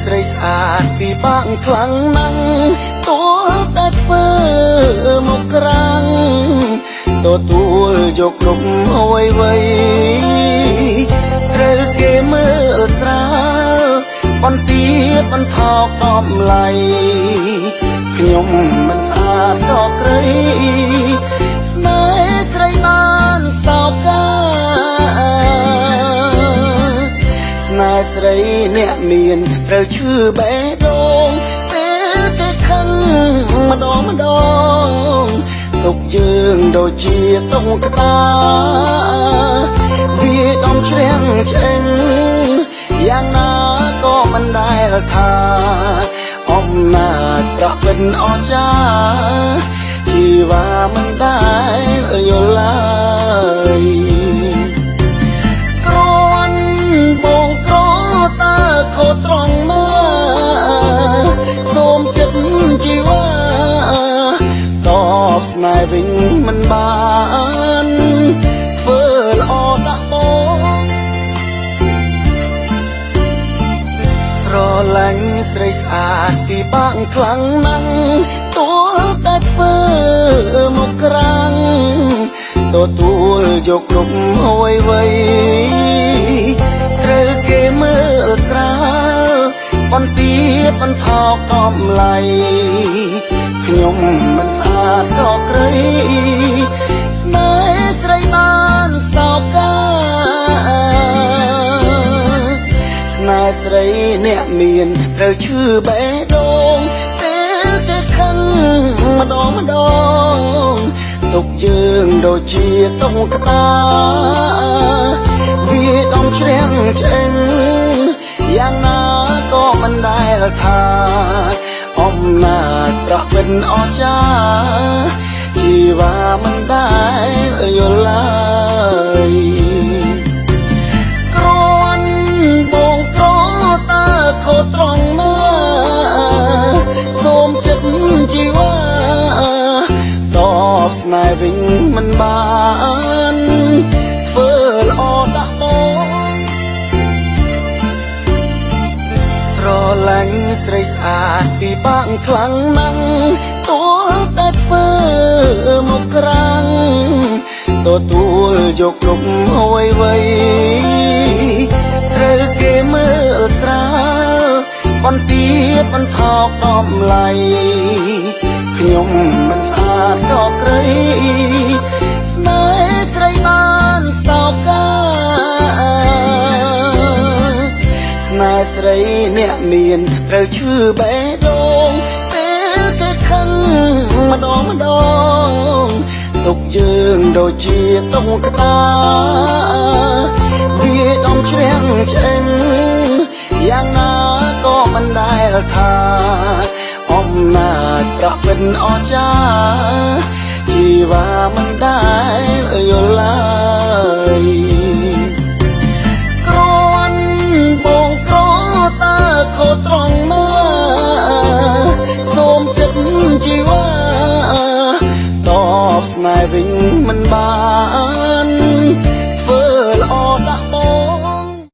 ស្រីស្អាតពីបាក់ខ្លាំងណាស់ទួលតែធ្វើមកក្រាំងទទួលយកគ្រប់អ្វីត្រូវគេមើលស្រាលបន្ទាបបន្ថោកតម្លៃខ្ញុំមិនស្អាតក៏ក្រីស្នេហ៍ស្រីបានសោកកាស្នេហ៍ស្រីអ្នកមានត្រូវឈឺបេះដូងពេលគេខឹងម្ដងទុកយើងដូចជាតុងក្តាវាដំជ្រាំងឆ្អេងយ៉ាងណាក៏មិនដែលថាអំណាចប្រពិនអស្ចារ្យជីវ៉ាមិនដែលយល់ឡើយគ្រាន់បងក្រតើខុសត្រង់ណាសូមចិត្តជីវ៉ាតបស្នេហ៍វិញមិនបានធ្វើល្អដាក់បងស្រឡាញ់ស្រីស្អាតពីបាក់ខ្លាំងណាស់ទួលតែធ្វើមកក្រាំងទទួលយកគ្រប់អ្វីត្រូវគេមើលស្រាលបន្ទាបបន្ថោកតម្លៃខ្ញុំមិនស្អាតក៏ក្រីស្នេហ៍ស្រីបានសោកកាស្នេហ៍ស្រីអ្នកមានត្រូវឈឺបេះដូងពេលគេខឹងម្ដងទុកយើងដូចជាតុងក្តាវាដំជ្រាំងឆ្អេងយ៉ាងណាក៏មិនដែលថាអំណាចប្រពិនអស្ចារ្យជីវ៉ាមិនដែលយល់ឡើយគ្រាន់បងក្រតើខុសត្រង់ណាសូមចិត្តជីវ៉ាតបស្នេហ៍វិញមិនបានធ្វើល្អដាក់បងស្រឡាញ់ស្រីស្អាតពីបាក់ខ្លាំងណាស់ទួលតែធ្វើមកក្រាំងទទួលយកគ្រប់អ្វីត្រូវគេមើលស្រាលបន្ទាបបន្ថោកតម្លៃខ្ញុំមិនស្អាតក៏ក្រីស្នេហ៍ស្រីបានសោកកាស្នេហ៍ស្រីអ្នកមានត្រូវឈឺបេះដូងពេលគេខឹងម្ដងទុកយើងដូចជាតុងក្តាវាដំជ្រាំងឆ្អេងយ៉ាងណាក៏មិនដែលថាអំណាចប្រពិនអស្ចារ្យជីវ៉ាមិនដែលយល់ឡើយគ្រាន់បងក្រតើខុសត្រង់